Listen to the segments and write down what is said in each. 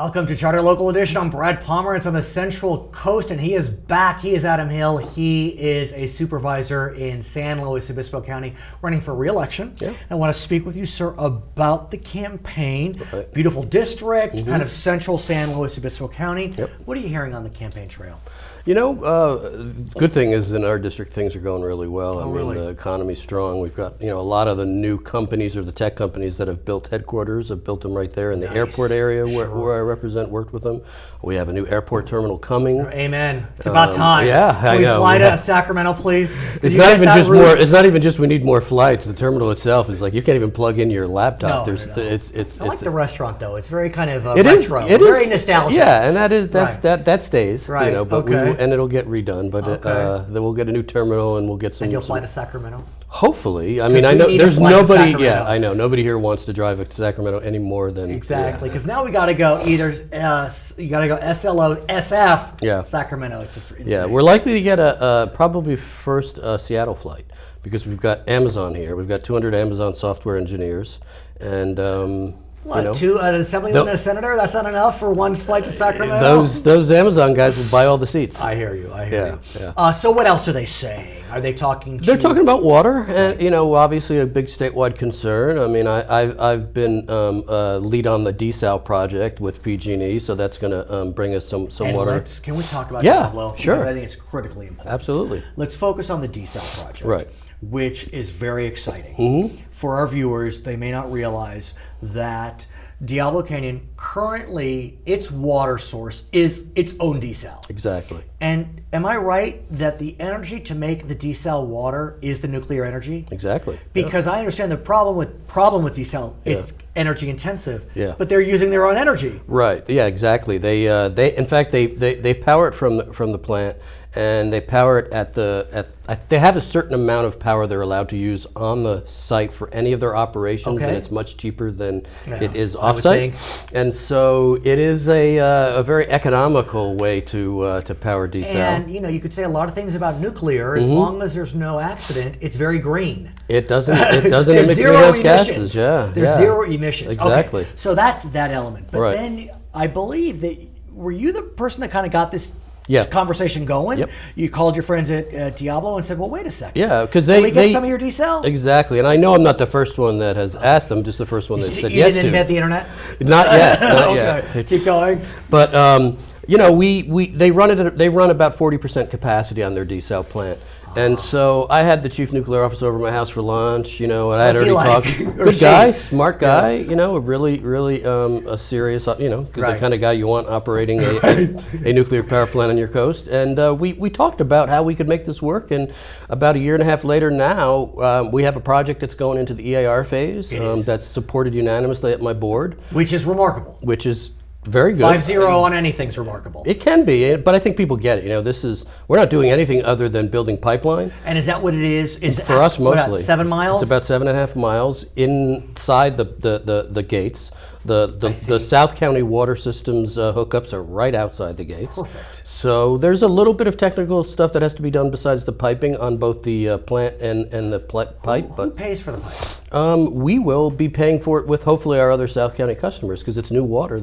Welcome to Charter Local Edition. I'm Brad Pomerance on the Central Coast, and he is back. He is Adam Hill. He is a supervisor in San Luis Obispo County, running for re-election. Yeah. I want to speak with you, sir, about the campaign. Beautiful district, kind of central San Luis Obispo County. Yep. What are you hearing on the campaign trail? You know, good thing is in our district things are going really well. I mean, really? the economy's strong. We've got, a lot of the new companies or the tech companies that have built headquarters have built them right there in the airport area where I represent, worked with them. We have a new airport terminal coming. Amen. It's about time. Yeah, Can we fly to Sacramento, please? It's not even just more. It's not even just we need more flights. The terminal itself is like you can't even plug in your laptop. No. It's I like the restaurant though. It's very kind of it is retro. it is very nostalgic. Yeah, and Right. that stays. Right. But and it'll get redone. But then we'll get a new terminal and we'll get some. And you'll fly to Sacramento? Hopefully. I mean, I know there's nobody. Yeah, I know nobody here wants to drive to Sacramento any more than exactly because now we got to go either you got to go SLO SF Sacramento. It's just insane. Yeah, we're likely to get a probably first Seattle flight because we've got Amazon here. We've got 200 Amazon software engineers and. Two an assemblyman and a senator? That's not enough for one flight to Sacramento? Those Amazon guys will buy all the seats. I hear you. I hear you. Yeah. So what else are they saying? Are they talking? They're talking about water, and obviously a big statewide concern. I mean, I've been lead on the Desal project with PG&E, so that's going to bring us some water. Can we talk about Diablo? Sure. Because I think it's critically important. Absolutely. Let's focus on the Desal project. Right. Which is very exciting. Mm-hmm. For our viewers, they may not realize that Diablo Canyon, currently, its water source is its own desal. Exactly. And am I right that the energy to make the desal water is the nuclear energy? Exactly. Because I understand the problem with desal, it's energy intensive. Yeah. But they're using their own energy. Right. Yeah. Exactly. They in fact they power it from the plant. And they power it they have a certain amount of power they're allowed to use on the site for any of their operations, and it's much cheaper than it is off-site. And so it is a very economical way to power desal. And you could say a lot of things about nuclear. As long as there's no accident, it's very green. It doesn't emit greenhouse gases. Yeah. There's zero emissions. Exactly. Okay. So that's that element. But then I believe that were you the person that kind of got this conversation going? Yep. You called your friends at Diablo and said, well, wait a second. Yeah, because Can we get some of your desal? Exactly, and I know I'm not the first one that has asked them, just the first one that said yes to. You didn't invent the internet? Not yet, not yet. Keep going. But, they run about 40% capacity on their desal plant. And so I had the chief nuclear officer over at my house for lunch, and I had already talked. Good guy, smart guy, a really a serious, the kind of guy you want operating a nuclear power plant on your coast. And we talked about how we could make this work. And about a year and a half later now, we have a project that's going into the EIR phase that's supported unanimously at my board. Which is remarkable. Which is very good. 5-0 on anything's remarkable. It can be, but I think people get it. We're not doing anything other than building pipeline. And is that what it is? For us, mostly. 7 miles? It's about 7.5 miles inside the gates. The South County water systems hookups are right outside the gates. Perfect. So there's a little bit of technical stuff that has to be done besides the piping on both the plant and the pipe. Who pays for the pipe? We will be paying for it with hopefully our other South County customers because it's new water.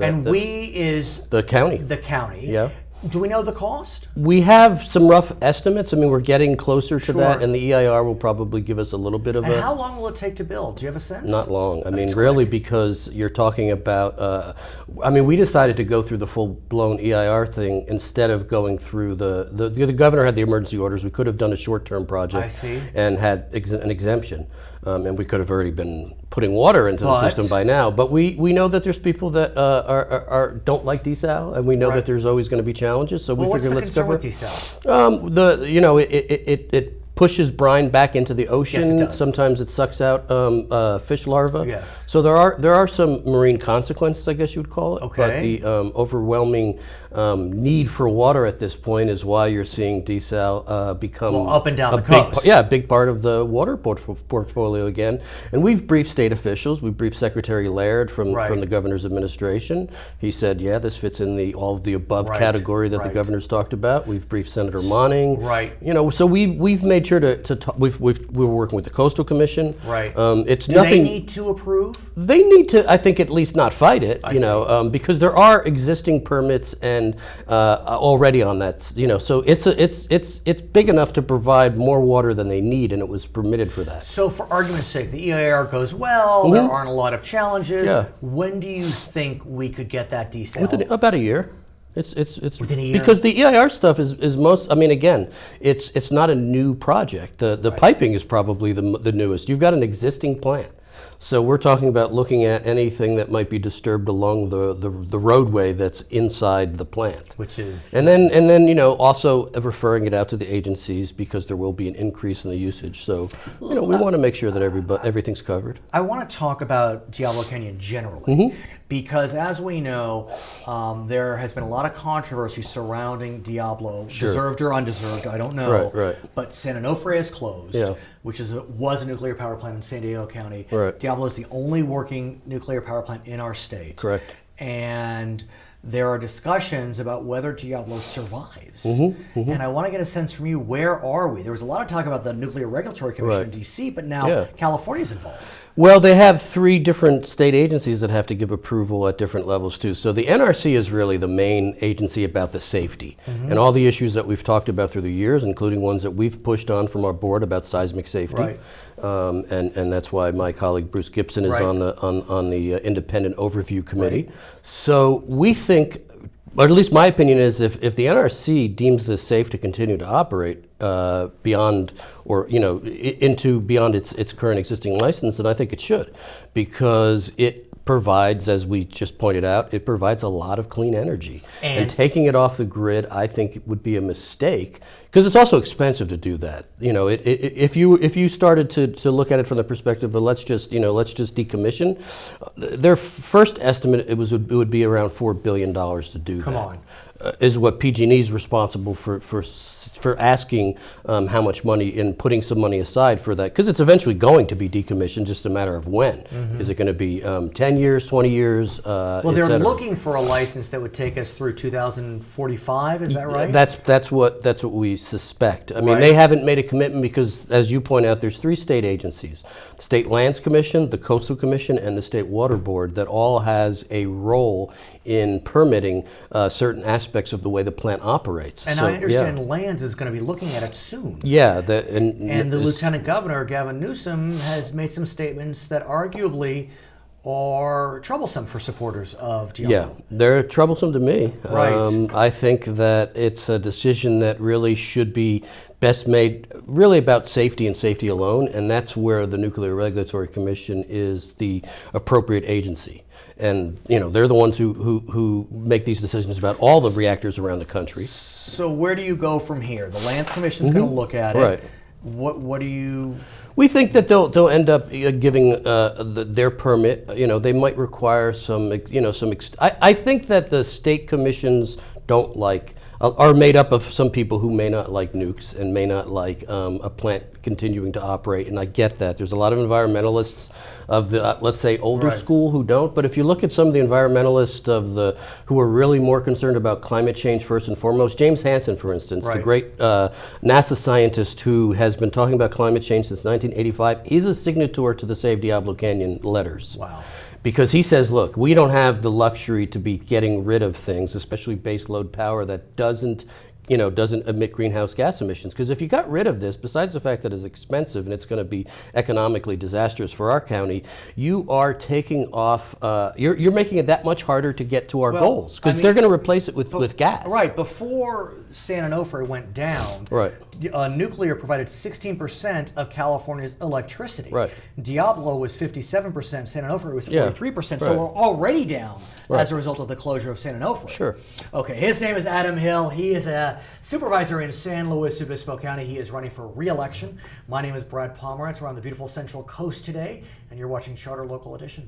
Is the county. The county. Yeah. Do we know the cost? We have some rough estimates. I mean, we're getting closer to that, and the EIR will probably give us a little bit of And how long will it take to build? Do you have a sense? Not long. I mean, really, because you're talking about, we decided to go through the full-blown EIR thing instead of going through the governor had the emergency orders. We could have done a short-term project and had an exemption. And we could have already been putting water into the system by now. But we know that there's people that don't like desal, and we know that there's always going to be challenges. So we figured let's cover it. What's the concern with desal? It pushes brine back into the ocean. Yes, it does. Sometimes it sucks out fish larvae. Yes. So there are some marine consequences, I guess you would call it. Okay. But the overwhelming need for water at this point is why you're seeing desal become up and down the coast. A big part of the water portfolio again. And we've briefed state officials. We briefed Secretary Laird from the governor's administration. He said, yeah, this fits in all of the above category that the governor's talked about. We've briefed Senator Monning. Right. So we've made temperature to talk. We were working with the Coastal Commission. Right. It's Do nothing. they need to approve? They need to, I think, at least not fight it. I see. Because there are existing permits and already on that. So it's big enough to provide more water than they need, and it was permitted for that. So for argument's sake, the EIR goes well, there aren't a lot of challenges. Yeah. When do you think we could get that desal? Within about a year. It's Within a year? Because the EIR stuff is most. I mean, again, it's not a new project. The piping is probably the newest. You've got an existing plant, so we're talking about looking at anything that might be disturbed along the roadway that's inside the plant. Which is And then also referring it out to the agencies because there will be an increase in the usage. So we want to make sure that everything's covered. I want to talk about Diablo Canyon generally, because as we know, there has been a lot of controversy surrounding Diablo, deserved or undeserved, I don't know. Right. But San Onofre is closed, Yeah. which was a nuclear power plant in San Diego County. Right. Diablo is the only working nuclear power plant in our state. Correct. And there are discussions about whether Diablo survives. And I want to get a sense from you, where are we? There was a lot of talk about the Nuclear Regulatory Commission in D.C., but now California's involved. Well, they have 3 different state agencies that have to give approval at different levels too. So the NRC is really the main agency about the safety and all the issues that we've talked about through the years, including ones that we've pushed on from our board about seismic safety. Right. And that's why my colleague Bruce Gibson is on the independent overview committee. Right. So we think, or at least my opinion is, if the NRC deems this safe to continue to operate beyond, or beyond its current existing license, then I think it should, because it provides, as we just pointed out, it provides a lot of clean energy. And taking it off the grid, I think it would be a mistake, because it's also expensive to do that. If you started to look at it from the perspective of let's just decommission, their first estimate it would be around $4 billion to do Come that. on. Is what PG&E is responsible for asking how much money and putting some money aside for that, because it's eventually going to be decommissioned, just a matter of when. Is it going to be 10 years, 20 years? Well, they're looking for a license that would take us through 2045. Is that right? That's what we suspect. I mean, they haven't made a commitment because, as you point out, there's 3 state agencies: the State Lands Commission, the Coastal Commission, and the State Water Board, that all has a role in permitting certain aspects of the way the plant operates. And so, I understand Lands is going to be looking at it soon. Yeah, and the Lieutenant Governor, Gavin Newsom, has made some statements that arguably are troublesome for supporters of Diablo. Yeah, they're troublesome to me. Right. I think that it's a decision that really should be best made really about safety and safety alone, and that's where the Nuclear Regulatory Commission is the appropriate agency. And they're the ones who make these decisions about all the reactors around the country. So where do you go from here? The Lands Commission's going to look at it. Right. What do you? We think that they'll end up giving their permit. They might require some. I think that the state commissions are made up of some people who may not like nukes and may not like a plant continuing to operate, and I get that. There's a lot of environmentalists of the, let's say, older school who don't, but if you look at some of the environmentalists who are really more concerned about climate change first and foremost, James Hansen, for instance, the great NASA scientist who has been talking about climate change since 1985, he's a signatory to the Save Diablo Canyon letters. Wow. Because he says, look, we don't have the luxury to be getting rid of things, especially base load power that doesn't emit greenhouse gas emissions. Because if you got rid of this, besides the fact that it's expensive and it's going to be economically disastrous for our county, you are taking off, you're making it that much harder to get to our goals. Because they're going to replace it with gas. Right. Before San Onofre went down, nuclear provided 16% of California's electricity. Right. Diablo was 57%, San Onofre was 43%, so we're already down as a result of the closure of San Onofre. Sure. Okay, his name is Adam Hill. He is a supervisor in San Luis Obispo County. He is running for re-election. My name is Brad Pomerance. We're on the beautiful Central Coast today, and you're watching Charter Local Edition.